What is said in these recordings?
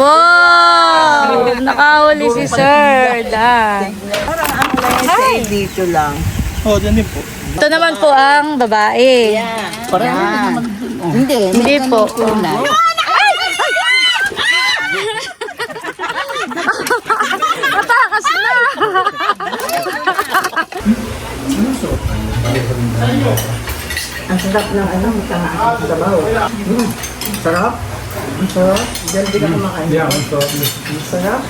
Wow! Nakahuli si Sir Dan. Hi. Dito lang. Oh, dyan din po. Ito naman po ang babae. Parang hindi. Hindi po. Natakas na! Ang sarap ng ano, ang sabaw. Sarap. Ang sarap. Diyan din ako makain. Ang sarap.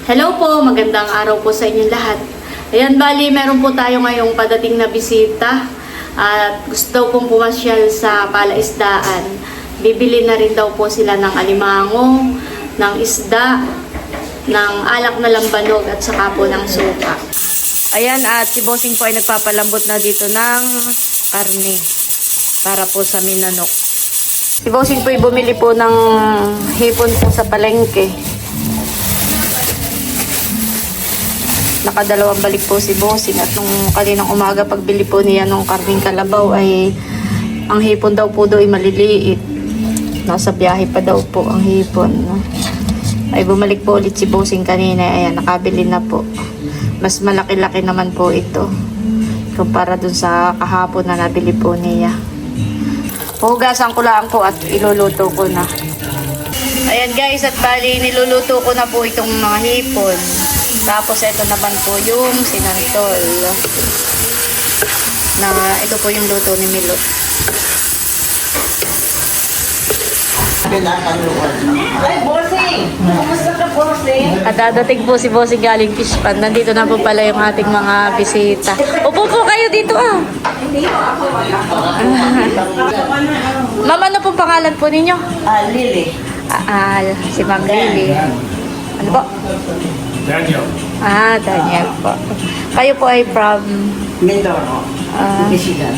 Hello po, magandang araw po sa inyong lahat. Ayan, bali, meron po tayo ngayong padating na bisita at gusto daw pong pumasyal sa palaisdaan. Bibili na rin daw po sila ng alimango, ng isda, ng alak na lambanog at saka po ng suka. Ayan, at si Bossing po ay nagpapalambot na dito ng karne para po sa minanok. Si Bossing po ay bumili po ng hipon po sa palengke. Nakadalawang balik po si Bossing at nung kaninang umaga pagbili po niya ng karning kalabaw ay ang hipon daw po doon ay maliliit. Nasa biyahe pa daw po ang hipon. Ay bumalik po ulit si Bossing kanina. Ayan, nakabili na po. Mas malaki-laki naman po ito kumpara dun sa kahapon na nabili po niya. Hugasan ko lang po at iluluto ko na. Ayan guys, at bali niluluto ko na po itong mga hipon. Tapos ito naman po yung sinantol. Na ito po yung luto ni Milot. Ay, Bossing! Kumusta ka, Bossing? At dadating po si Bossing galing fish pan. Nandito na po pala yung ating mga bisita. Upo po kayo dito ah. Ma'am, ano pong pangalan po ninyo? Lily. Si Ma'am Lily. Ano po? Daniel. Daniel po. Kayo po ay from... Mindoro. Michigan.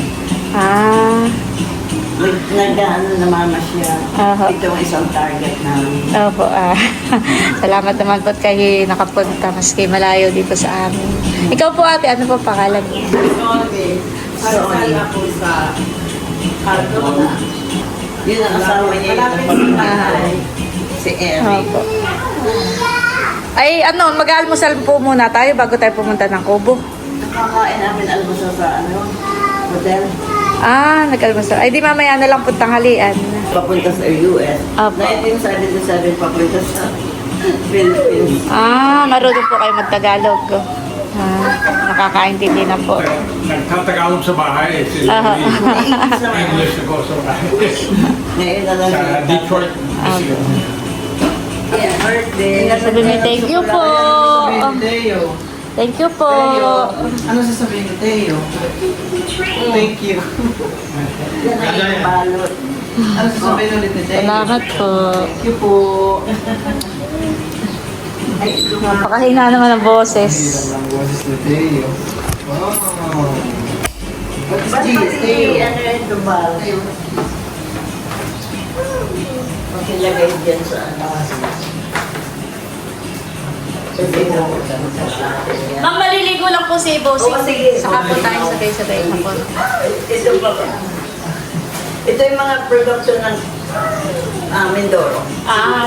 Nag-ano naman siya. Ito ang isang target namin. Opo, salamat naman po at kayo nakapunta maski malayo dito sa amin. Ikaw po ate, ano po pangalan niyo? Sorry. Ako sa Cardona. Yun ang asawa niya. Si Eric. Opo. Ay, mag-almusal po muna tayo bago tayo pumunta ng Kubo. Nakakain namin almusal sa hotel. Nag-almusal. Ay, di mamaya na lang po tanghalian. Papunta sa US. Opo. 1977 papunta sa Philippines. Marunong po kayo mag-Tagalog. Nakakaintindi na po. Nagtatagalog sa bahay. English ako sa bahay. Ngayon na lang. Sa Detroit, Michigan. Yeah, birthday. Sabi niyo, thank you po. Thank you po. Ano sasabihin ko, Teo? Thank you. Yan ang balot. Ano sasabihin ulit ni Teo? Salamat po. Thank you po. Napakahina naman ang boses. Hirap lang boses ni Teo. Wow. What is Ba't this, Teo? ano yung tubal? Makilagay dyan sa ano. Ma'am, maliligo lang po si Bossing. Oo, sige. Saka po tayo sabay-sabay na po. Ito pa ba? Ito yung mga production ng Mindoro.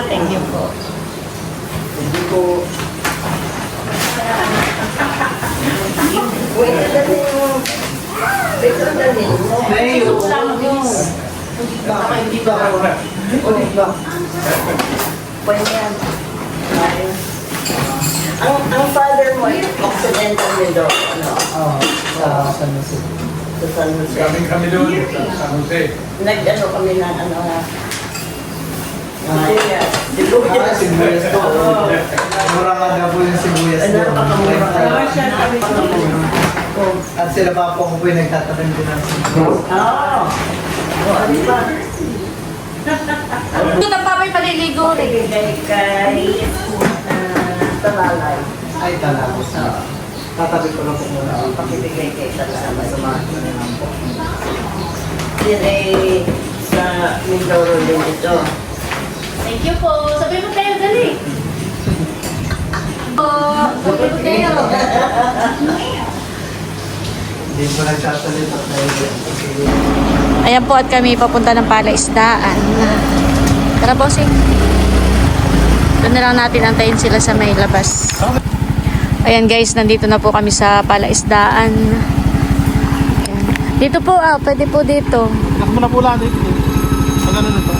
Thank you po. Hindi ko... Wait, dali mo. Wait, dali mo. Teo. Baka hindi ba? Ulit ba? Pwede yan. Ang father mo, Occidental Mindoro. Ano? Oo. Sa San Jose. Sa San Jose. Kami doon sa San Jose. Nag-ano kami na ano nga. Sibuyas. Sibuyas. Sibuyas to. Mura nga daw yung sibuyas Ano, doon. pakamura ka. At sila pa po ko yung nagtatanim din ng sibuyas. Oo. O, ano ba? Ito na pa may paliligo rin. Bigay kay Talalay. Ay, talaga. Tatabi ko lang po muna. Pakibigay kay Talalay. Yan ay sa Mindoro din ito. Thank you po. Sabi mo tayo, dali. Po. Sabi mo tayo. Hindi pa nagsasalita tayo. Ayan po at kami papunta ng palaisdaan. Tara bossing. Doon na lang natin antayin sila sa may labas. Ayan guys, nandito na po kami sa palaisdaan. Ayan. Dito po pwede po dito. Nakmo na pula dito. Pag ano na to?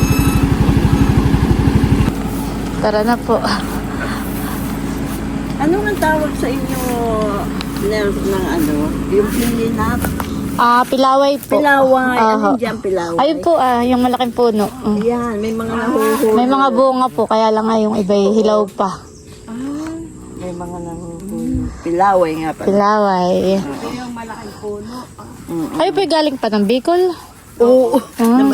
Tara na po. Ano ang tawag sa inyo ng ano? Yung pilinat? Pilaway po. Pilaway. Aha. Ano dyan pilaway? Ayun po yung malaking puno. Yan, may mga nahuhuli. May mga bunga po, kaya lang nga yung iba hilaw pa. May mga nahuhuli. Pilaway nga pala. Pilaway. Yung malaking puno. Ay po galing pa ng Bicol. Oo.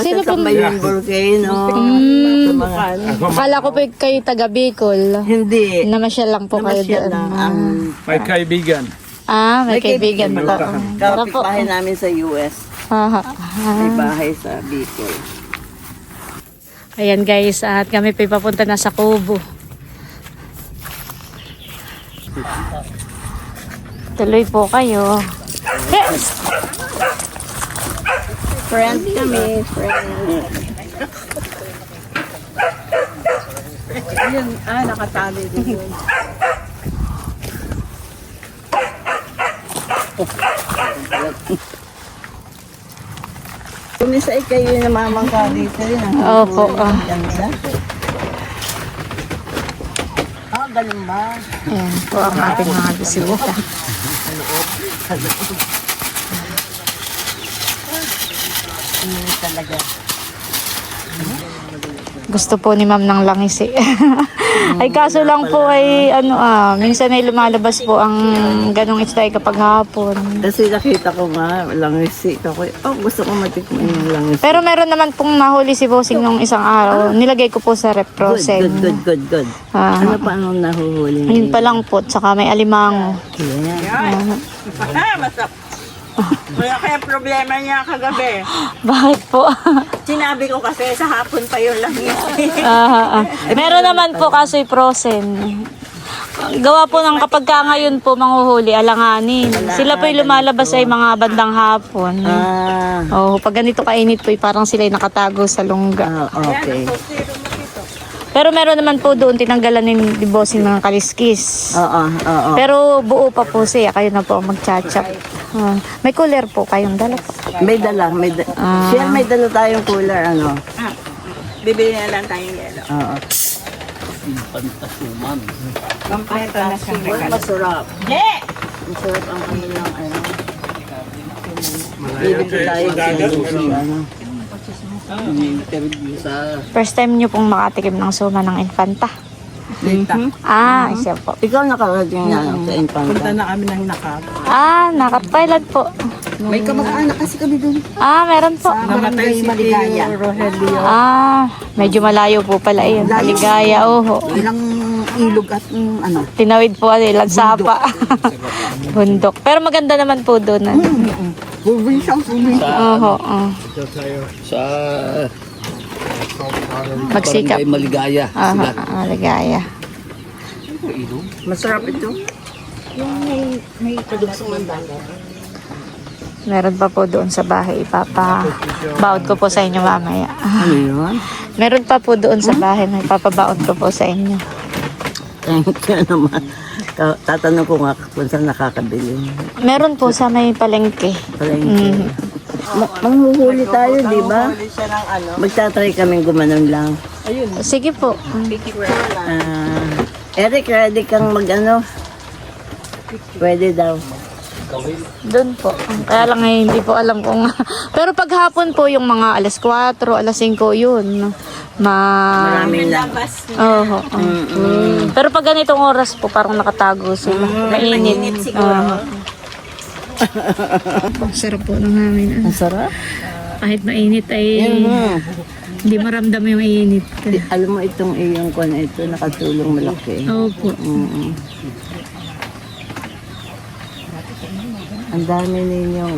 Sino po? Namasasambay yung volcano. Sa mga Akala ko po kayo taga Bicol. Hindi. Namasyal lang po kayo Namasyal doon. lang ang May kaibigan. May kaibigan po. Tara po. kapitbahay namin sa US. Aha. May bahay sa Bicol. Ayan guys, at kami pa papunta na sa Kubo. Tuloy po kayo. Yes! Friends kami, friends. Ayun, nakatali din yun. Kumisa kayo yung namamangka dito rin. Opo. Ganda. Ganun ba? Ayan po ang ating mga bisita. Talaga. Gusto po ni ma'am ng langis eh. Ay kaso lang po ay minsan ay lumalabas po ang ganong istay kapag hapon. Kasi nakita ko nga, langis ako. Gusto ko matikman yung langis. Pero meron naman pong nahuli si Bossing nung isang araw. Nilagay ko po sa rep frozen. Good. Ano pa ang nahuhuli? Yun pa lang po, tsaka may alimango. Yan. Masap. Kaya problema niya kagabi. Bakit po? Sinabi ko kasi sa hapon pa yung langis. Meron naman po kaso'y frozen. Gawa po ng kapag ka ngayon po manghuhuli, alanganin. Sila po'y lumalabas ay mga bandang hapon. Pag ganito kainit po'y parang sila'y nakatago sa lungga. Okay. Pero meron naman po doon tinanggalan ni Bossing ng kaliskis. Oo. Pero buo pa po siya, kayo na po ang magchachap. May cooler po kayong dala po. May dala. Share, may dala tayong cooler, ano? Bibili na lang tayong yelo. Oo. Kompleto na siya. Masarap. Masarap ang kanilang ano. Bibili tayo sa First time nyo pong makatikim ng suma ng Infanta. Siya po. Ikaw nakarating na sa Infanta. Punta na kami ng Nakab. Nakapilot po. May kamag-anak kasi kami dun. Meron po. Namatay si Maligaya. Rogelio. Medyo malayo po pala yun. Maligaya, Ilang ilog at ano. Tinawid po lagsapa. Bundok. Pero maganda naman po doon. Provincial. Sa Magsikap. Barangay Maligaya. Maligaya. Masarap ito. Meron pa po doon sa bahay. Ipapabaon ko po sa inyo mamaya. Ano yun? Meron pa po doon sa bahay. May papabaon ko po sa inyo. Thank you naman. Tatanong ko nga kung saan nakakabili. Meron po sa may palengke. Palengke. Manghuhuli tayo, di ba? Magtatry kaming gumanon lang. Sige po. Eric, ready kang mag-ano? Pwede daw. Doon po. Kaya lang hindi po alam kung... Pero pag hapon po yung mga alas 4, alas 5 yun. Maraming lang. Pero pag ganitong oras po, parang nakatago sila. Mainit. Sarap po ng namin. Ang sarap. Kahit mainit ay hindi maramdam yung init. Alam mo itong iyong kon ito, nakatulong malaki. Opo. Ang dami ninyong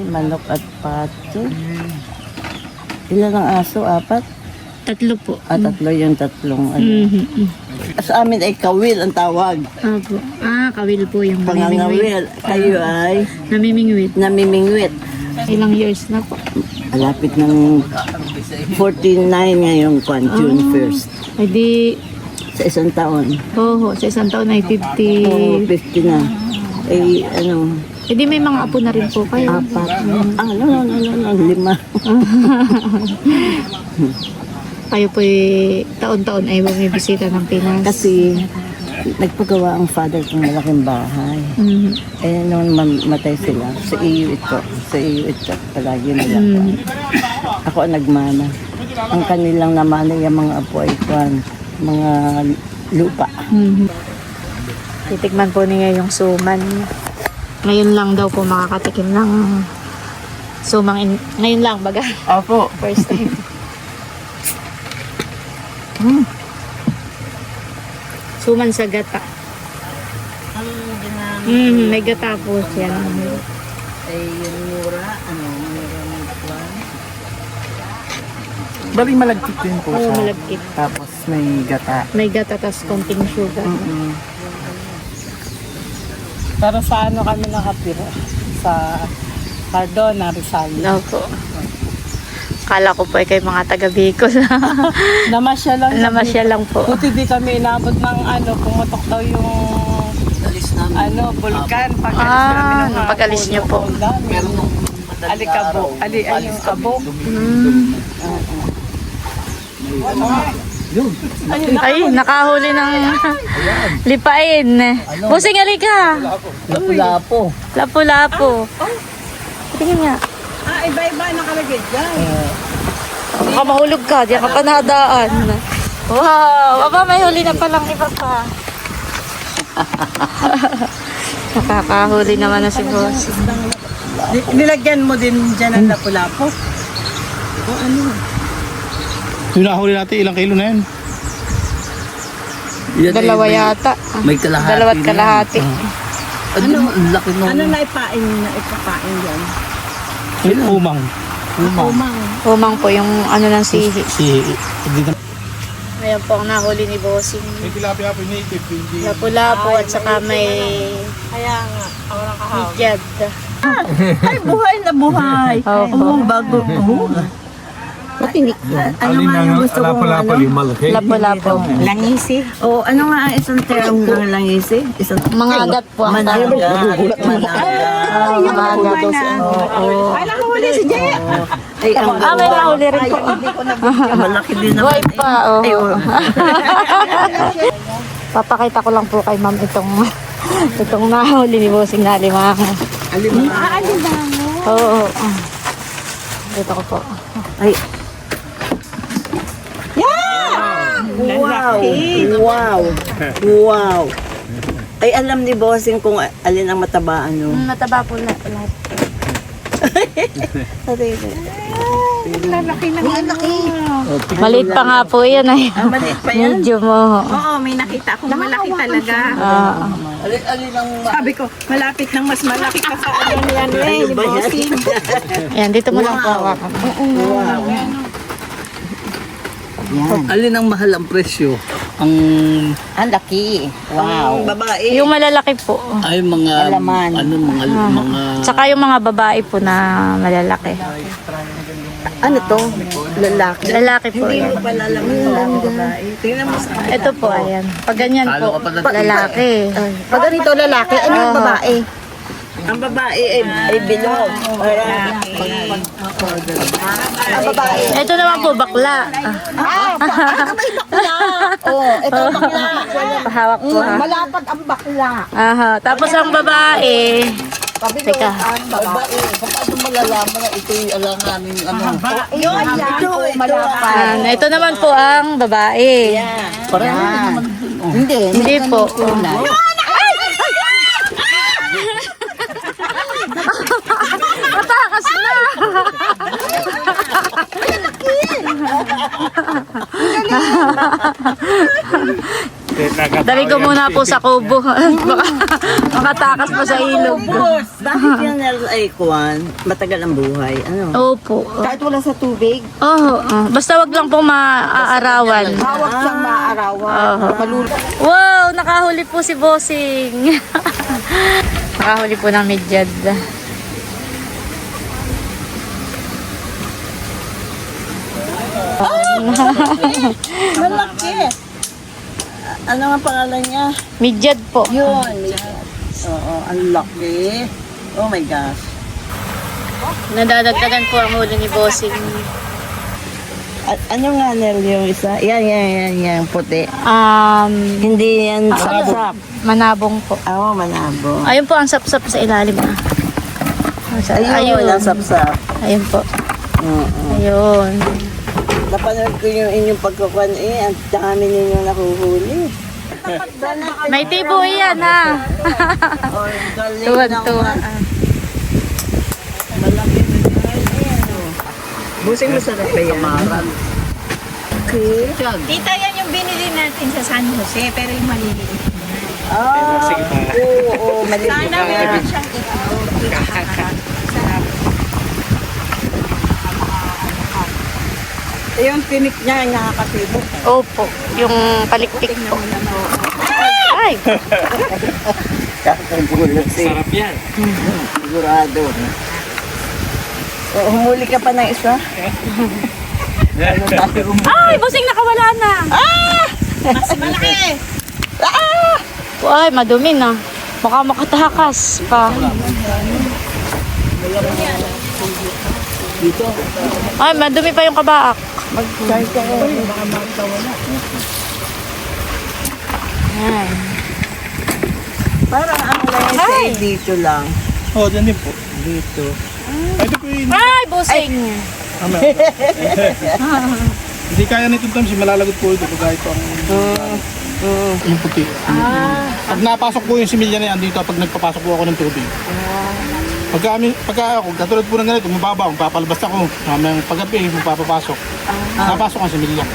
manok at pato. Ilan ang aso? 4? Tatlo po. Tatlo yung tatlong. Mhm. Sa amin ay kawil ang tawag. Opo. Kawil po yung namimingwit. Pangangawil. Kayo ay Namimingwit. namimingwit. Ilang years na po? Malapit ng 49 ngayong June 1st. Ay di, Sa isang taon. sa isang taon ay 50. Oo, 50 na. Ay, ano, Eh di may mga apo na rin po kayo. 4. No, 5. Kayo po taon-taon ay bumibisita ng Pinas. Kasi nagpagawa ang father ng malaking bahay. Mhm. Eh, nung mamatay sila, sa iyo ito, palagi nila. Ako ang nagmana. Ang kanilang namana yung mga apo ay mga lupa. Mhm. Titikman po niya yung suman. Ngayon lang daw po makakatikim ng ngayon lang baga. Opo. First time. Suman sa gata. May gata po siya. Ay, yung mura, mura ng kwan. Bali malagkit din po Oo, siya. malagkit. Tapos may gata. May gata tas konting sugar. Pero sa ano kami nakatira? Sa Cardona, Rizal. Opo. Kala ko po ay kayo mga taga Bicol. Namasya lang. Namasya lang po. Buti di kami inabot ng pumutok daw yung bulkan. Nung pag-alis niyo po. Alikabok. Alikabok. Ay, nakahuli ng lipain. Busing, alika. Lapu-lapo. Lapu-lapo. Tingin nga. Iba-iba nakalagay dyan. Baka mahulog ka, diyan ka pa nadaan. Wow, aba may huli na palang iba pa. Nakakahuli naman na si boss. Nilagyan mo din dyan ang lapu-lapo? Yung nahuli natin, ilang kilo na yan? Dalawa yata. May kalahati. Dalawat kalahati. Ano? Ang laki nung... Ano na ipapain dyan? Umang. Humang po yung ano ng sihi. Hindi na. Ayan po ang nahuli ni Bossing. May tilapia po native. Hindi. Lapu-lapo at saka may Kaya nga, orang kahawin. higyad. Ay, buhay na buhay. Opo. Bago. Patinik. Ano nga yung gusto ko malaki. Lapu-lapo. Langisi. O, ano nga ang isang term ng langisi? Isang Mga agat po ang tawag. Mga agat. Ay, nakahuli si Jay. Ay, May nahuli rin po. malaki din naman. Buhay pa, oh. Papakita ko lang po kay ma'am itong nahuli ni Bossing na limang. Oo. Dito ko po. Ay. Wow! Wow! Wow! Ay, alam ni Bossing kung alin ang matabaan, no? Mataba po lahat. Maliit pa nga po yan ay. Maliit pa yan? Medyo mo. Oo, may nakita akong malaki talaga. Alin ang Sabi ko, malapit nang mas malaki pa sa ano yan ni Bossing. Ayan, dito mo lang po hawakan. Alin ang mahal ang presyo? Ang laki. Wow. Babae. Yung malalaki po. ay mga Alaman. mga Tsaka yung mga babae po na malalaki. Ano to? Lalaki. Lalaki po yan. Palalaman ng babae. Tingnan mo sa Ito po, ayan. Pag ganyan Kala po, ko pala- lalaki. Pag ganito lalaki, ano yung babae? Ang babae ay bilog. Ang babae. Ito naman po, bakla. May bakla. Oh, ito bakla. Pahawak po ha. Malapad ang bakla. Aha. Tapos ang babae, teka. Babae. paano malalaman na ito'y alanganin ano? Ito, malapad. Ito naman po ang babae. Pareho din naman. Hindi. Hindi po. Matakas na! Dali ko muna po sa kubo. Baka makatakas pa sa ilog. Bakit yan ay kuwan? Matagal ang buhay. Ano? Opo. Kahit wala sa tubig, Oh, basta wag lang po maaarawan. hawak siyang maarawan. Wow, nakahuli po si Bossing. Nakahuli po ng midyad. Malaki. Ano nga pangalan niya? Midyad po. Yun. Oo, ang laki. Oh my gosh. Nadadagdagan po ang huli ni Bossing. Ano nga Nel yung isa? Yan, puti. Hindi yan sapsap. Manabong po. Oo, manabo. Ayun po ang sapsap sa ilalim na. Ayun, ang sapsap. Ayun po. Oo. Ayun. Napanood ko yung inyong pagkukuhan ang dami ninyong nakuhuli. May tibo yan ha. Oh, galing Tuwan-tuwa. naman. Malaki na yan. Busing masarap pa yan. Tita, yan yung binili natin sa San Jose, pero yung maliliit. Oo, maliliit Sana na. meron siyang ito. Sarap. Yung tinik niya, nakakatibok. Opo. Yung palikpik po. Ay! Sarap yan. Sigurado. Humuli ka pa ng isa? Ay! Bossing nakawala na! Mas malaki. Ay, madumi na. Baka makatakas pa. Ay, madumi pa yung kabaak. Mag-try ka ko. Ayan. Parang ang lang Ay. dito lang. Oo, dyan din po. Dito. Ito po yun. Ay, Bossing! Hindi kaya nito Tom, malalagot po ito pag ito ang yung puti. Pag napasok po yung similya na yan dito, pag nagpapasok po ako ng tubig. Pagka ako, katulad po ng ganito, mababa, magpapalabas ako. Mamayang paggabi, magpapapasok. Napasok ang similya.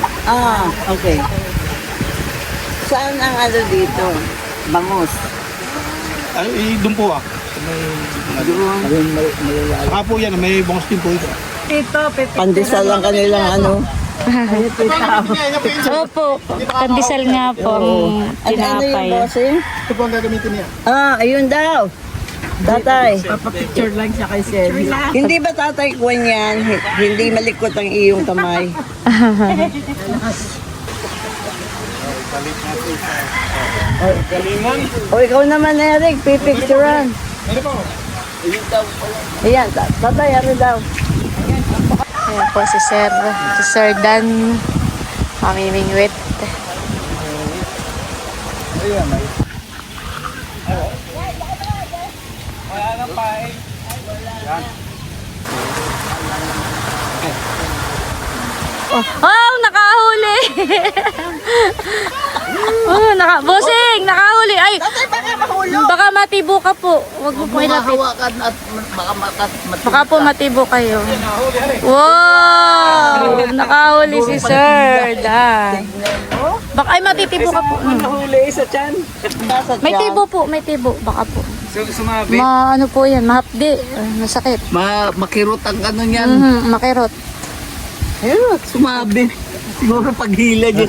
Okay. Saan ang ano dito? Bangus. Ay, doon po ah. Saka po yan, may bangos din po ito. Pandesal lang kanilang ano. Opo. Pandesal nga po ang Ano yung tinapay. bossing? Ito po ang gagamitin niya. Ayun daw. Tatay. Picture lang siya kay Sally. Hindi ba tatay ko yan? Hindi malikot ang iyong kamay. O ikaw naman Eric, pipicturean. Ano po? Ayan, tatay, ano daw? Ayan po si Sir Dan. Mamimingwit. Oh, nakahuli! Bossing, nakahuli! Ay, baka matibo ka po. Huwag mo po ilapit. at Baka po matibo kayo. Wow! Nakahuli si Sir Dan. Baka ay matitibo ka po. Huli sa tiyan. May tibo po, may tibo. Baka po. Sumabi. Ano po yan, mahapdi. Masakit. Makirot ang ano niyan. Makirot. Ayun, sumabi. Siguro paghila dyan.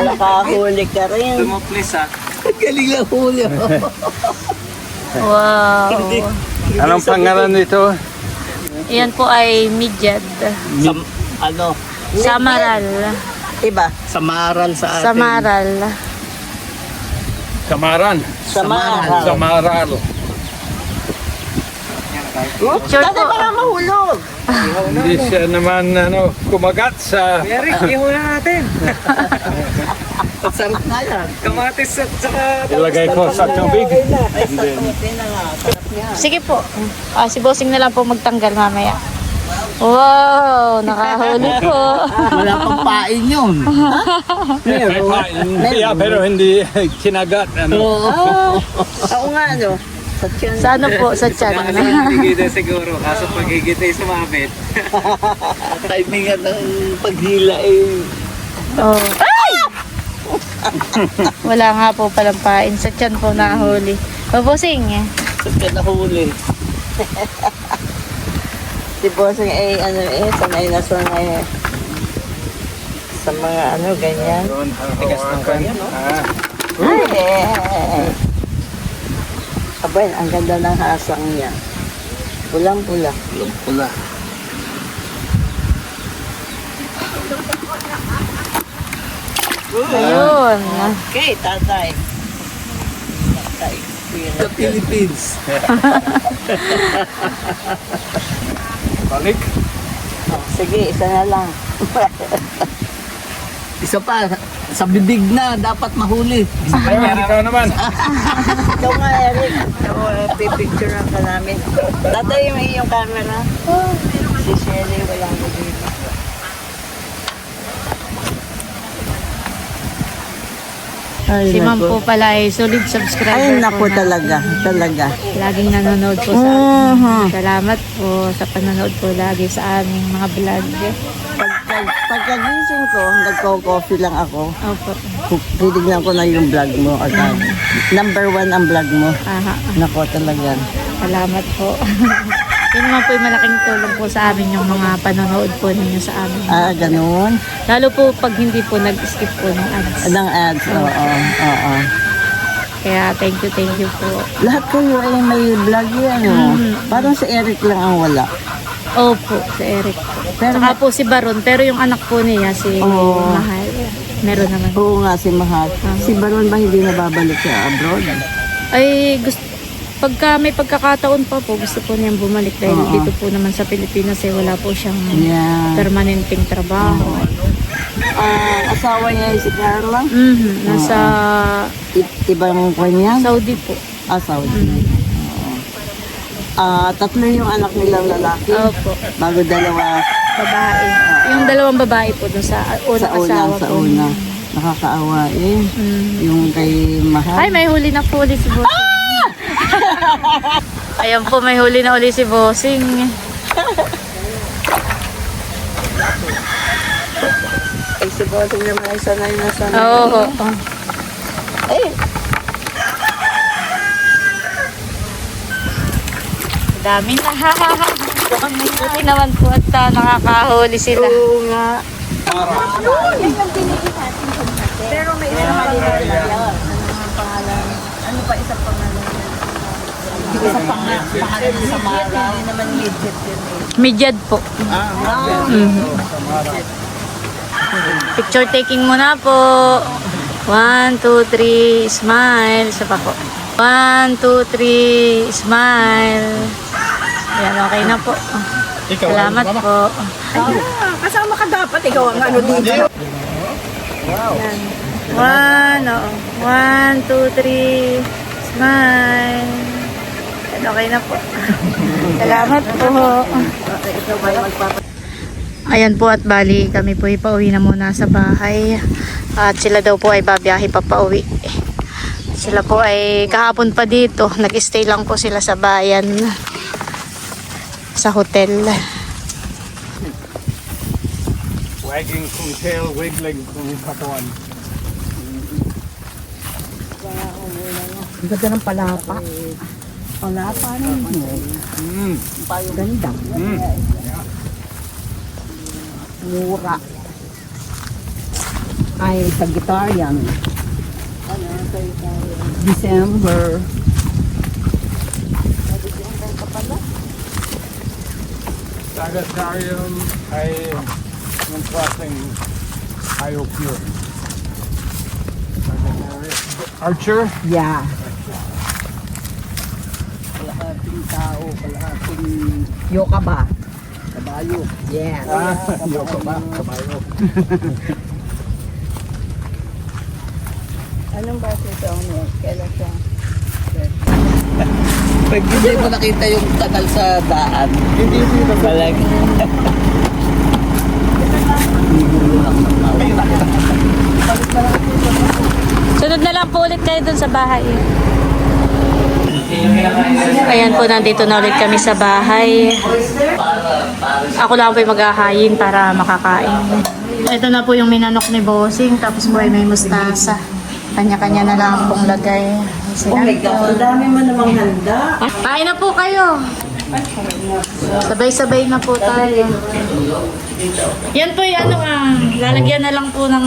Nakahuli ka rin. Tumaplis ah. Galing lang huli. Wow. Anong pangalan nito? Yan po ay midyad. Ano? Samaral. Iba? Samaral sa atin. Samaral. Samaran. Samaral. Samaral. Sure po. Para mahulog. Hindi siya naman kumagat sa... Eric, ihula natin. Sarap na yan. Kamatis at saka... Ilagay ko sa tubig. Ay, sarap na nga. Sarap niya. Sige po. Si Bossing na lang po magtanggal mamaya. Wow, nakahuli po. Wala pang pain yun. Yeah, pero hindi kinagat. Ako nga ano. Sa tiyan. Sa ano po, sa tiyan. Higit siguro, kaso pag higit ay sumabit. Timing ng paghila eh. Oh. Ay! Wala nga po palang pain. Sa tiyan po nahuli. Babosing eh. Saan nahuli? Si Bossing sanay na sanay sa mga ganyan. Tigas ng kanya, no? Abay, ang ganda ng hasang niya. Pulang-pula. Pula. Ayun. Okay, tatay. Tatay. The Philippines. Balik. Sige, isa na lang. Isa pa, sa bibig na, dapat mahuli. Ikaw naman. Ikaw nga, Eric. Pipicturean ka namin. Tatay, may iyong camera. Si Shelly, walang mo dito. Si ma'am po pala ay solid subscriber Ay, naku po na. talaga. Laging nanonood po sa amin. Salamat po sa panonood po lagi sa aming mga vlog. Pagkagising ko, nagko-coffee lang ako. Opo. Titignan ko na yung vlog mo agad. Number 1 ang vlog mo. Aha. Nako talaga. Salamat po. Yun naman po yung malaking tulong po sa amin yung mga panonood po ninyo sa amin. Ganun. Lalo po pag hindi po nag-skip po ng ads. Ng ads, oo. Kaya thank you po. Lahat kayo ay may vlog yan. Parang si Eric lang ang wala. Opo, si Eric po. Pero Saka po si Baron, pero yung anak po niya, si Oo. Mahal, meron naman. oo nga si Mahal. Si Baron ba hindi nababalik sa abroad? Ay, pagka may pagkakataon pa po, gusto po niyang bumalik dahil Oo. dito po naman sa Pilipinas wala po siyang Yeah. permanenteng trabaho. Asawa niya si Carla. Nasa Ibang kanya? Saudi po. Saudi. Oo. Tatlo yung anak nilang lalaki. Opo, Bago dalawa babae. Yung dalawang babae po dun sa unang asawa sa po. una. Nakakaawain. Yung kay Mahal. Ay, may huli na po ulit si Bossing. Ayan po, may huli na ulit si Bossing. Ay, si Bossing naman ay sanay na sanay. Oo. Dami na. Buti naman po at nakakahuli sila. Oo nga. Midyad po. Picture taking muna po. 1, 2, 3, smile. Isa pa po. 1, 2, 3, smile. Yan, okay na po. Salamat po. Kasama ka dapat, ikaw ang ano dito. Yan. 1, 2, 3, smile. Yan, okay na po. Salamat po. Ayan po at bali kami po ipauwi na muna sa bahay. At sila daw po ay babiyahe pa pauwi. Sila po ay kahapon pa dito. Nag-stay lang po sila sa bayan. Sa hotel. Wagging from tail, wiggling from katawan. Ang ganda ng palapa. Palapa na yun. Ganda. Mura. Ay, Sagittarian. December. Sagittarium ay yung klaseng ayaw pure. Archer? Yeah. Kalahating tao, kalahating Yoka ba? kabayo. Yes. Yoko ba? Kabayo. Anong base ito? Kailan siya? Pag hindi mo nakita yung tagal sa daan, Hindi dito sa talaga. Sunod na lang po ulit kayo dun sa bahay. Ayan po, nandito na ulit kami sa bahay. Ako lang po yung maghahayin para makakain. Ito na po yung minanok ni Bossing, tapos po ay may mustasa. Kanya-kanya na lang pong lagay. Oh my God, ang dami mo namang handa. Kain na po kayo. Sabay-sabay na po tayo. Yan po yung lalagyan na lang po ng...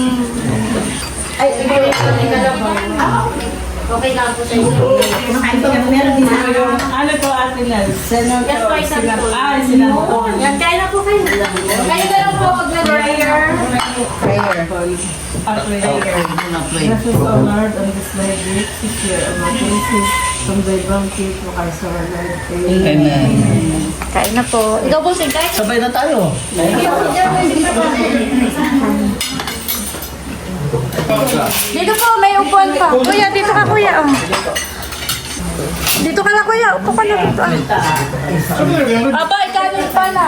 Ay, ito yung okay lang po sa inyo. Ano to, Ate Nel? Senator. Yan po, isang po. Senator. Yan, kain na po kayo. Kain na lang po pag nag-prayer. Prayer. Bless us, O Lord, on this day, this year of our faces, from thy bounty to our soul, Lord. Amen. Kain na po. Ikaw po, Sing, kain. Sabay na tayo. Dito po, may upuan pa. Kuya, dito ka, kuya. Oh. Dito ka na, kuya. Upo ka na dito. Aba, ikanin pa na.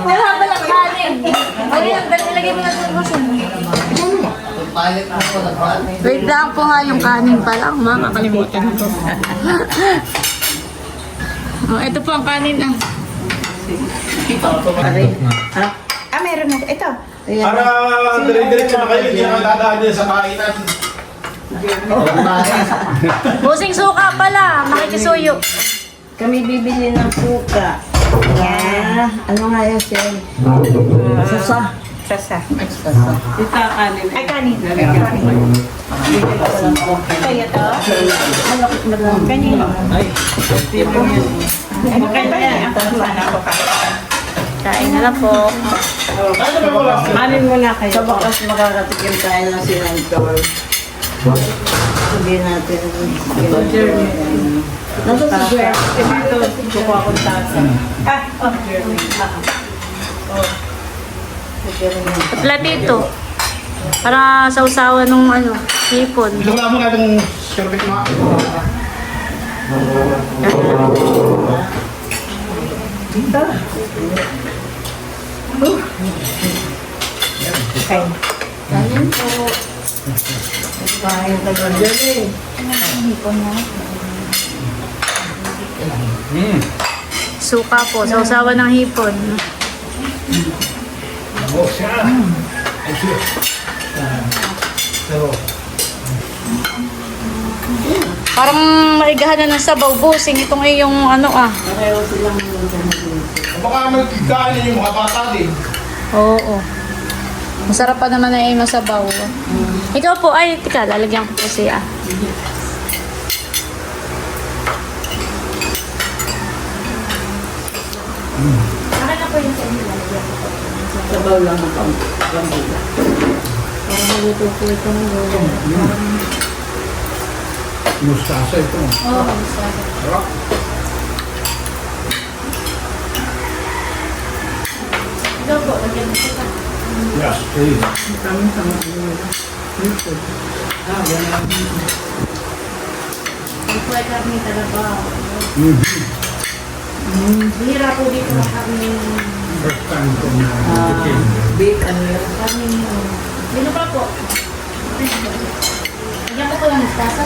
Wala ba lang kanin? Ayun, ilagay mo na doon po siya. Wait lang po ha, yung kanin pa lang. Makakalimutan ko. Oh, ito po ang kanin ah. Meron na. Ito. Para dire-diretso na kayo, hindi na dadaan din sa kainan. Busing suka pala, makikisuyo. Kami bibili ng suka. Yeah. Ano nga yun, Sel? Susa. Sasa. Ito kanin. Ay, kanin. Ito ito. Kanino? Ay, maganda yan. Ako ka. Kain na lang po. Kanin mo na kayo. Sa bakas makakatikim tayo ng Senator. Hindi natin. Nasa si Jer. Ito, kukuha akong tasa. Platito. Para sausawan nung hipon. Wala mo na itong sherbet mga. Suka po, sausawan ng hipon. Parang maigahan na ng sabaw, busing. Itong yung Baka magkikain yung mga bata din. Oo. Masarap pa naman na yung masabaw. Ikaw po, ay, tika, lalagyan ko po siya. Akin na po yung sa inyo, lalagyan ko po. Sabaw lang ang pambuga. Para maluto po itong Mustasa ito. Oo, masarap. Rock. Ikaw po, lagyan mo siya. Yes, please. Ang po ay karne talaga. Bihira po dito ang karne. First time ko na chicken. Beef and milk. Karne mo. Dino pa po. Lagyan ko po ng mustasa.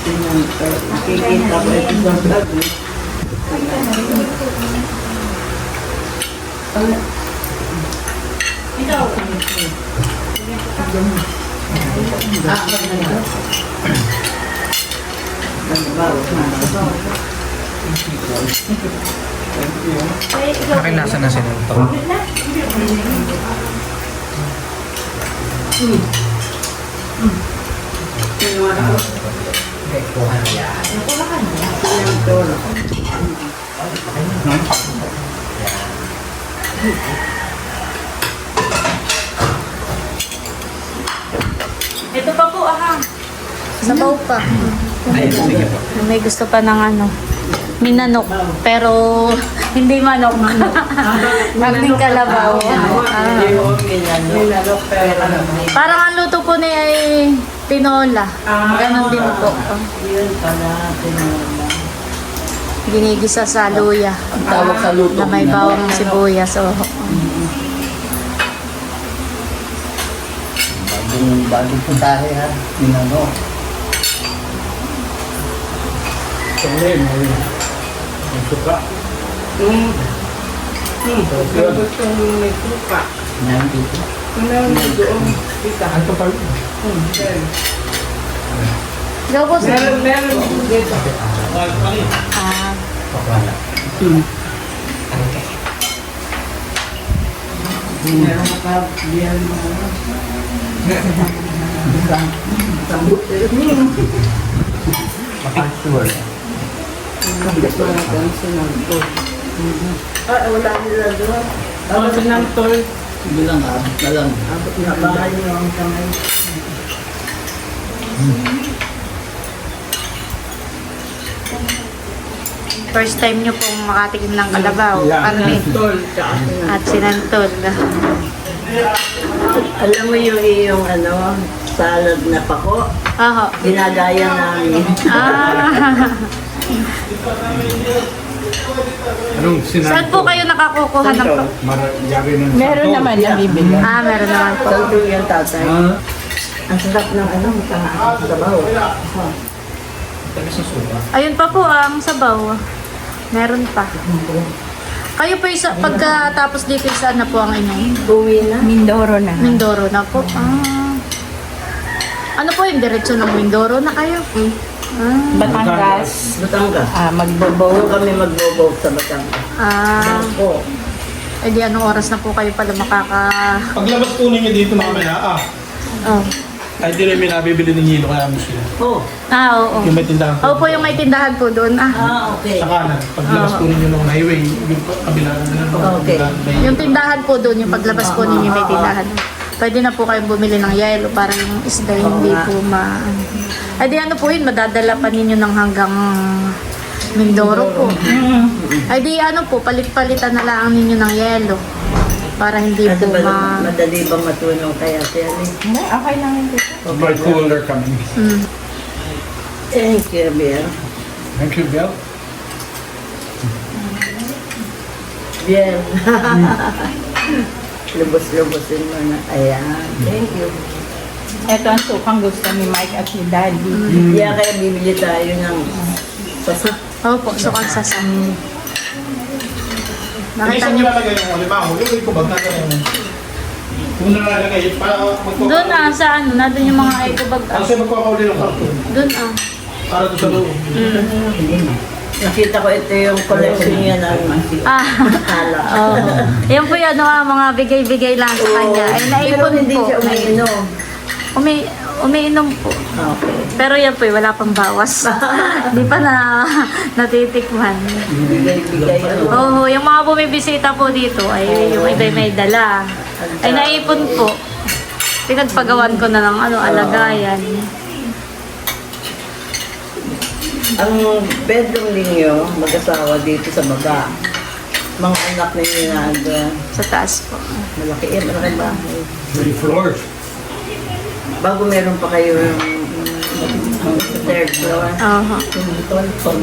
Senator. Kikita ko ito sa vlog. Ikaw. Akin nasa na sila ito. Ito pa po, sabaw pa. Ayun, sige po. May gusto pa ng minanok, pero hindi manok. Magding kalabaw. Parang ang luto po niya ay tinola. Ganon din po. Yun pala, tinola. Ginigisa sa luya. Ang tawag sa luto. Na may bawang sibuyas. yung bagong puntahe ha. Yung ano. May suka. Tapos yung may trupa. Nandito. Meron doon. Kita. Ito pa. Ikaw po, sir. Meron dito. Ah, Meron ka biyan mo. Makasur. Wala nila doon. Sinantol. Sige lang, abot na lang. Abot na bahay mo ang kamay. first time nyo pong makatikim ng kalabaw. Carmen. Tol, tsaka At sinantol. Alam mo yung iyong ano, salad na pako, Oho. ginagaya namin. Ah. Anong sinabi Saan po kayo nakakukuha ng pa? Yari ng Meron santo. naman na bibili. Ah, meron naman po. Santo yung tatay. Ah, Ang sarap ng ano, sa sabaw. Ayun pa po ang sabaw. Meron pa. Kayo po isa, pagkatapos dito saan na po ang inyong? Uwi na. Mindoro na. Mindoro na po. Ah. Ano po yung diretso ng Mindoro na kayo? Ah. Batangas. Batangas. Doon Magbobo. kami magbobow sa Batangas. Ah. Opo. Eh di anong oras na po kayo pala Paglabas po ninyo dito mamaya, Oh. ay di rin may nabibili ng hilo kaya mo sila. Oh. Ah, oo. Yung may tindahan po. Opo, yung may tindahan po doon. Ah. Okay. Sa kanan. Paglabas po ninyo ng highway, yung kabila na Okay. Yung tindahan po doon, yung paglabas po ninyo may tindahan. Pwede na po kayong bumili ng yelo para yung isda hindi po Ay di ano po yun, madadala pa ninyo ng hanggang Mindoro po. Ay di ano po, palit-palitan na lang ninyo ng yelo para hindi Kasi po madali bang matulong kaya siya ni? Okay lang yun. By cooler coming. Mm. Thank you, Biel. Thank you, Bill. Biel. Lubos-lubosin mo na. Ayan. Thank you. Ito ang sukang gusto ni Mike at ni Daddy. Kaya kaya bibili tayo ng sasa. Opo, sukang sasam. Hindi Nakita sa niyo nilalagay yung alimango, yung ko bag natin yung kung nalalagay, para doon sa ano, nandun yung mga eco bag. Kasi magkakauli ng karton. Doon Para doon sa loob. Nakita ko ito yung collection niya ng Ah. hala. Oh. Yan po yung mga bigay-bigay lang sa kanya. Ay, Pero naipon hindi po. siya umiinom. Umiinom po. Okay. Pero yan po, wala pang bawas. Hindi pa natitikman. Bigay-bigay ano. Oo, yung mga bumibisita po dito, ay yung iba may dala. Ay naipon po. Pinagpagawan ko na ng alagayan. Ang bedroom ninyo, mag-asawa dito sa baba. Mga anak ninyo na Sa taas po. malaki malaking bahay. 3 floors. Bago meron pa kayo yung third floor. Oo.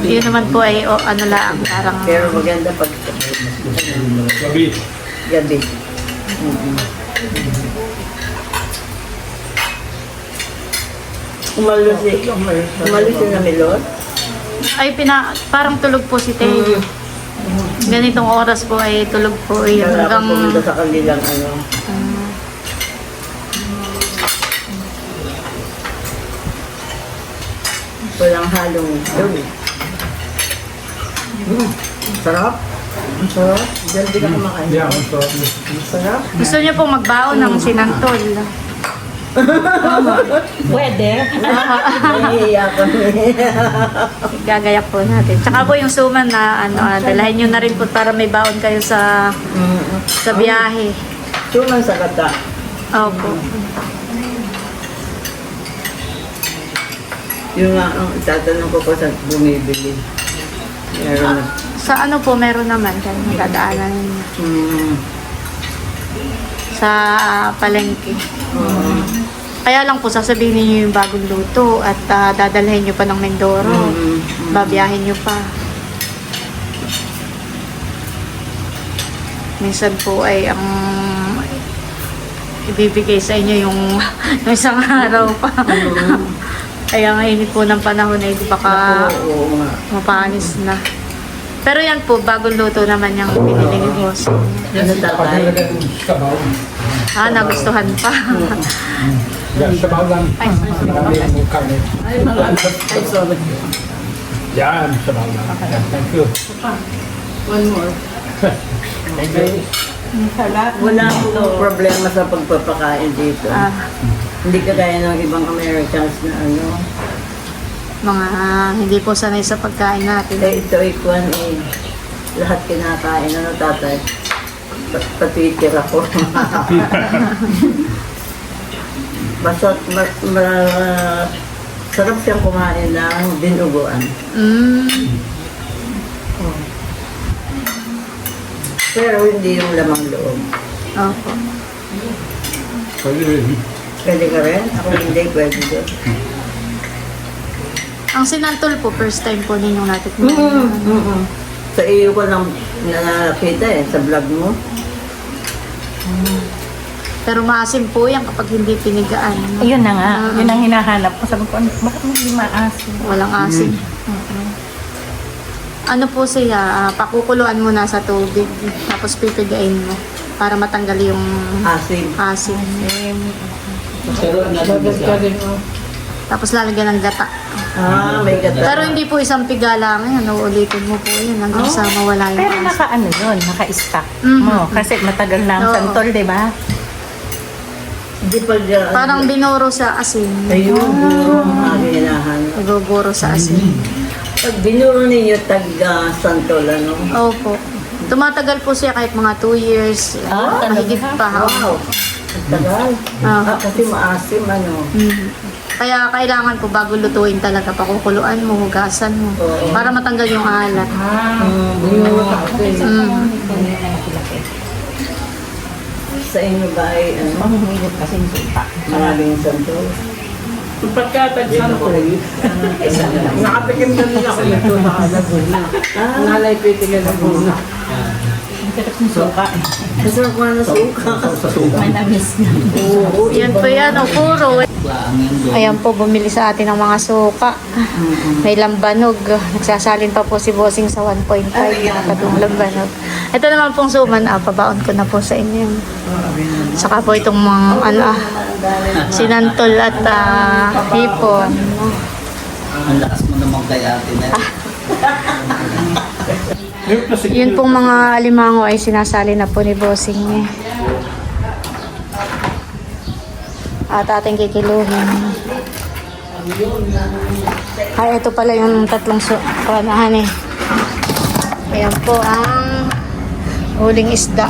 Yun naman po ay ano lang, parang Pero maganda pag Gabi. gabi. Umalis si na Milot. ay parang tulog po si Teo. Ganitong oras po ay tulog po yun Kaya ako hanggang pumunta sa kanilang ano. Walang halong yun. Sarap. Ang sarap. Diyan di ka kumakain. Yeah, I'm sorry. Sarap. gusto niyo po magbaon ng sinantol. Pwede. Nahihiya kami. Gagayak po natin. Tsaka po yung suman na dalahin nyo na rin po para may baon kayo sa biyahe. Suman sa kata. Opo. Yung nga ang itatanong ko po sa bumibili. Meron na. Sa ano po, meron naman kayo magdadaanan ninyo. Sa palengke. Kaya lang po, sasabihin niyo yung bagong luto at dadalhin nyo pa ng Mindoro. Babiyahin nyo pa. Minsan po ay ang ibibigay sa inyo yung, yung isang araw pa. Kaya nga init po ng panahon ay baka Oo nga. mapanis na. Pero yan po, bagong luto naman yung binili ni boss. Ano tatay? Nagustuhan pa. Yan, sabaw lang. Marami yung kami. Ay, sorry. Yan, sabaw lang. Yan, thank you. One more. Thank you. Wala akong problema sa pagpapakain dito. Hindi kagaya ng ibang Americans na ano. Mga hindi po sanay sa pagkain natin. Ito ay kuwan eh. Lahat kinakain. Ano tatay? Patwitter ako. Basta sarap siyang kumain ng dinuguan. Pero hindi yung lamang loob. Opo. Pwede rin. Pwede ka rin? Ako hindi, pwede doon. Ang sinantol po, first time po ninyong natikman. Sa iyo ko lang nakita eh, sa vlog mo. Pero maasim po yan kapag hindi pinigaan. Ayun na nga. Yun ang hinahanap ko. Sabi ko, bakit hindi maasim? Walang asim. Ano po siya, pakukuluan mo na sa tubig, tapos pipigain mo para matanggal yung Asim. asim. Pero Tapos lalagyan ng gata. May gata. Pero hindi po isang piga lang yan, uulitin mo po yun hanggang sa mawala yung Pero asim. naka-ano yun, naka-stack Mhm. mo. Kasi matagal na ang Oo. santol, di ba? Hindi pa dyan. Parang binuro sa asin. Ayun, buro ang aking hinahanap. Naguguro sa asin. Pag binuro ninyo tag-santol, ano? Opo. Tumatagal po siya kahit mga 2 years. Mahigit pa. Wow. Ang tagal. Kasi maasim, ano? Mhm. Kaya kailangan po bago lutuin talaga, pakukuluan mo, hugasan mo. Oo. Para matanggal yung alat. Binuro kasi. Mm. Sa inyo ba ay, ano? Mahihigit kasi yung supa. Maraming santol. Nakatikim na nila ako nito sa Laguna. Nalay pitigan ng Laguna. Ang sarap ng suka. Masarap mo na suka. May na-miss na. Yan po yan, puro. Ayan po, bumili sa atin ng mga suka. May lambanog. Nagsasalin pa po si Bossing sa 1.5 na katong lambanog. Ito naman pong suman, pabaon ko na po sa inyo. Saka po itong mga sinantol at hipon. Ang lakas mo naman kay ate na. Yun pong mga alimango ay sinasali na po ni Bossing. At ating kikiluhin. Ay, ito pala yung tatlong panahan eh. Ayan po ang huling isda.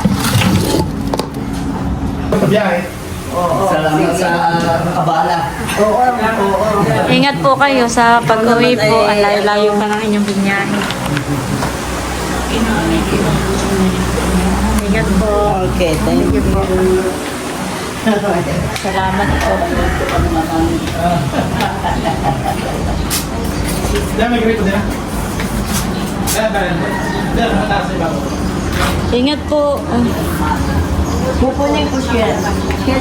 Salamat sa abala. Ingat po kayo sa pag-uwi po. Ang layo-layo pa ng inyong binyahe. Ingat po. Okay, thank you. Salamat po. Yan, may grito din. Yan, mataas na ibabaw. Ingat po. Pupunin ko siya. Siya.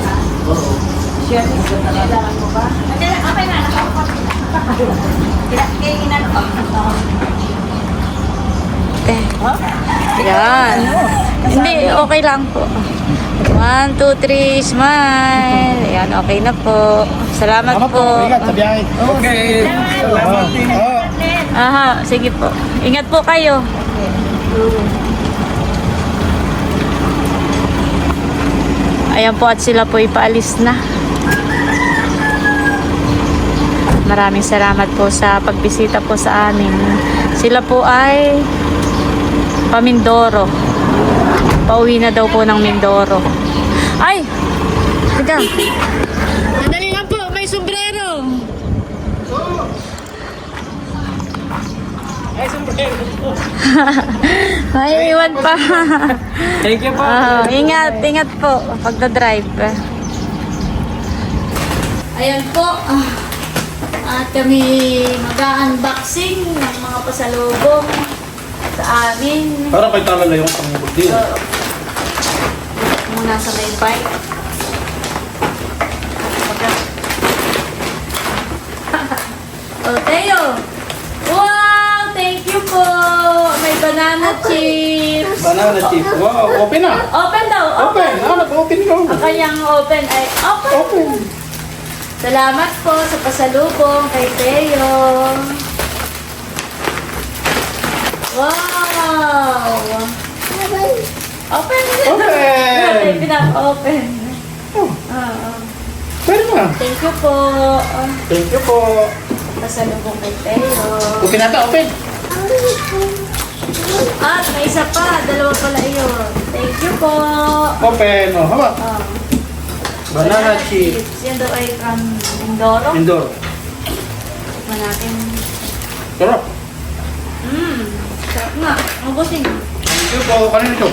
Yan. Hindi, okay lang po. 1, 2, 3, smile. Yan, okay na po. Salamat po. Ingat sa biyahe. Okay. Aha, sige po. Ingat po kayo. Ayan po at sila po ipaalis na. Maraming salamat po sa pagbisita po sa amin. Sila po ay pa-Mindoro. Pauwi na daw po ng Mindoro. Ay! Teka. Madali lang po, may sombrero. May iwan pa. Thank you po. Ingat po pagda-drive. Ayan po. At kami mag-unboxing ng mga pasalubong sa amin. Parang kay tala na yung pang-buldi. Muna sa may bike. Oh, Teo. Wow, thank you po. May banana chips. Banana chip. Wow, open na. Open daw, Open. Nag-open ka. Ang kanyang open ay open. Open. Salamat po sa pasalubong kay Teo. Wow! Open! Open! Pinaka-open. Oh, Oo. pwede na. Thank you po. Thank you po. Pasalubong kay Teo. Open na to, open. At may isa pa. Dalawa pala yun. Thank you po. Open. Oh, haba. Oh. Banana chips. Yan daw ay from Mindoro. Indoor. Tikman natin. Sarap. Sarap nga. Mabuting. Thank you po. Kanina ito.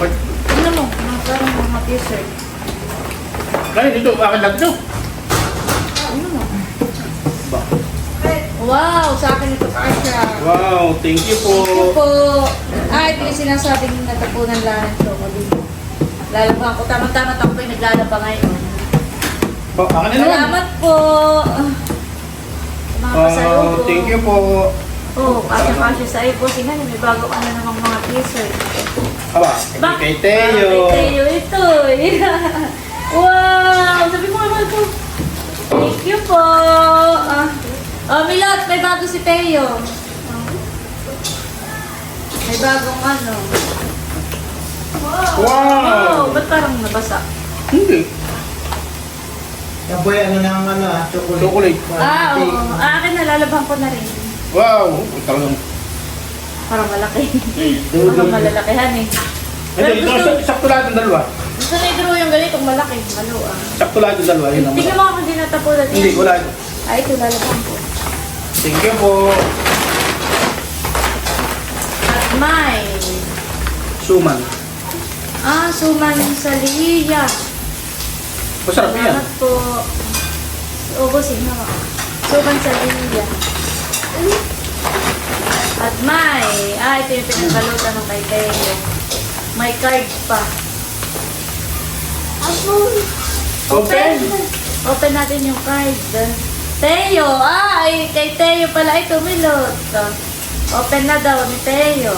Tingnan mo. Parang mga t-shirt. Kanina ito. Akin lang ito. Tingnan mo. Ba. Wow! Sa akin ito pa siya. Wow, thank you po. Thank you po. Ito yung sinasabing natapunan lang ito. Lalabang ko. Tama-tama ako yung naglalaba ngayon. Ba, akin na naman. Salamat po. Sa mga pasalubong. Thank you po. Oh, kasya-kasya sa iyo po. Sina, may bago ka na namang mga t-shirt. Aba, kay Teo. Kay Teo ito. Wow! Sabi mo naman po. Thank you po. Milot, may bago si Teo. May bagong ano. Wow! Ba't parang nabasa? Hindi. Yan po yung ano ng ano, chocolate. Chocolate. Oo. Akin nalalabhan ko na rin. Wow! Talagang. Parang malaki. Parang malalakihan eh. Pero Hindi, gusto, sakto lahat ng dalawa. gusto na i-draw yung ganitong malaki. Maluang. Sakto lahat ng dalawa. Yun ang Tingnan mo ako din natapunan Hindi, wala. Ay, ito lalabhan ko. Thank you po. At may Suman. suman sa liya. Masarap yan. Salamat po. Ubusin mo. Suman sa liya. At may, ito yung pinagbalutan ng kay Teo. May card pa. Open. Open natin yung card. Teo, ay, kay Teo pala ito, Milot. Open na daw ni Teo.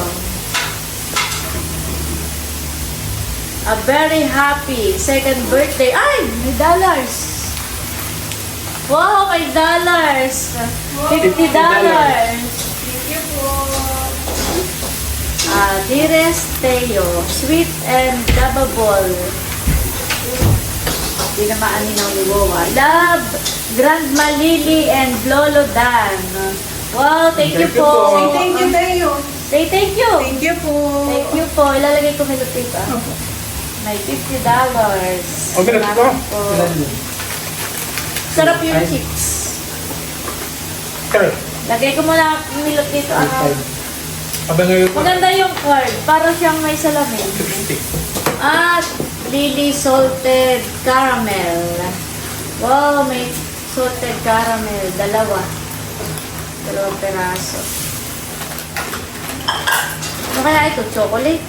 A very happy second birthday. Ay, may dollars. Wow, may dollars. $50. Thank you po. Dearest Teo, sweet and lovable. Hindi na maaninang ni Wowa. Love, Grandma Lily and Lolo Dan. Wow, thank you po. Say thank you, Teo. Say thank you. Thank you po. Thank you po. Ilalagay ko may lupit ah. May $50. Okay, let's go. Salamat po. Sarap yung chips. Okay. Lagay ko muna milot dito. Aba ngayon. Maganda yung card. Para siyang may salamin. At Lily salted caramel. Wow, may salted caramel. Dalawang peraso. Ano kaya ito? Chocolate?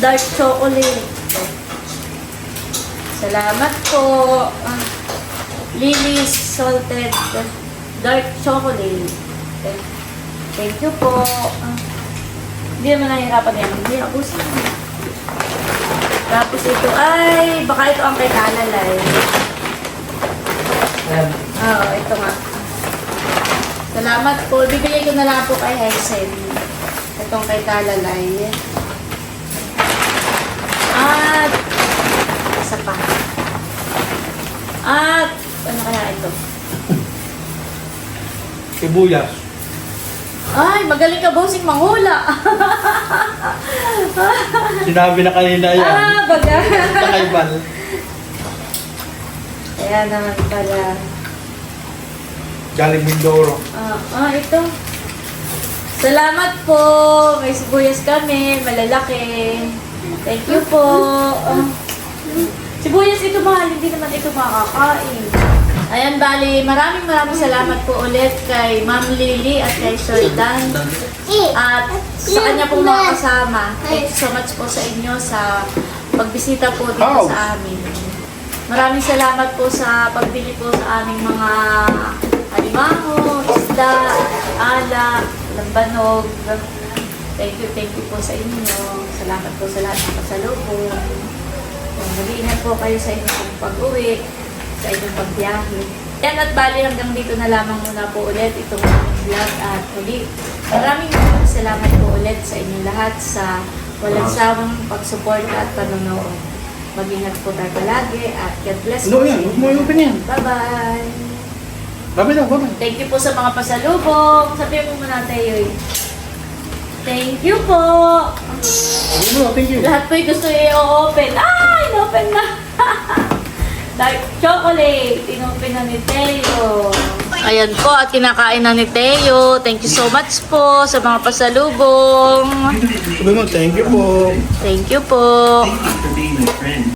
Dark chocolate. Salamat po. Lily's salted dark chocolate. Thank you po. Hindi naman nahihirapan yan. Hindi ako sa Tapos ito ay, baka ito ang kay Kalalay. Oo, ito nga. Salamat po. Bibigay ko na lang po kay Hesen. Itong kay Kalalay. At, isa pa. At, ano kaya ito? Sibuyas. Ay, magaling ka bossing manghula. Sinabi na kanina yan. Baga. Kakaibal. Kaya naman pala. Galing Mindoro. Ito. Salamat po. May sibuyas kami. Malalaki. Thank you po. Sibuyas ito mahal. Hindi naman ito makakain. Ayan, bali, maraming salamat po ulit kay Ma'am Lily at kay Sir Dan. At sa kanya pong mga kasama. Thank you so much po sa inyo sa pagbisita po dito sa amin. Maraming salamat po sa pagbili po sa aming mga alimango, walang banog. Thank you po sa inyo. Salamat po sa lahat ng pasalubong. Mag-iingat po kayo sa inyong pag-uwi, sa inyong pagbiyahe. Yan at bali hanggang dito na lamang muna po ulit itong vlog at muli. Maraming salamat po ulit sa inyong lahat sa walang sawang pagsuporta at panonood. Mag-ingat po tayo palagi at God bless No, po. yan. Huwag mo i-open yan. Bye-bye! Babay na, babay. Thank you po sa mga pasalubong. Sabihin mo muna tayo. Thank you po! Thank you. Lahat po'y gusto i-open. In-open na! Dark chocolate. In-open na ni Teo. Ayan po, at kinakain na ni Teo. Thank you so much po sa mga pasalubong. Sabi mo, thank you po. Thank you po. Thank you for being my friend.